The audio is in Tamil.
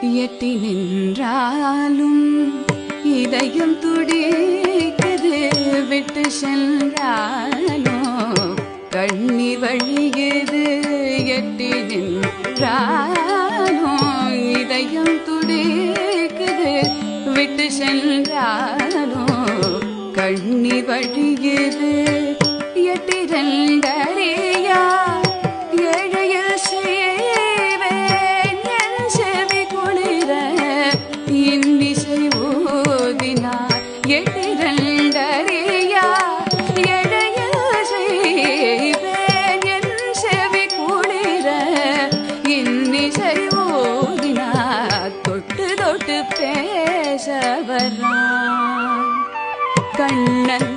எட்டி நின்றாலும் இதயம் துடிக்குது, விட்டு சென்றாலோ கண்ணீர் வழியுது. எட்டி நின்றாலோ இதயம் துடிக்குது, விட்டு சென்றாலோ கண்ணீர் வழியுது. எட்டி ரெண்டறியா ஏழையில் செய்வேன் என் செவி குளிர இன்னிசை ஊதினார். எட்டி ரெண்டறியா ஏழையில் செய்வேன் என் செவி குளிர இன்னிசை ஊதினார். தொட்டு தொட்டு பேச வரான் கண்ணன்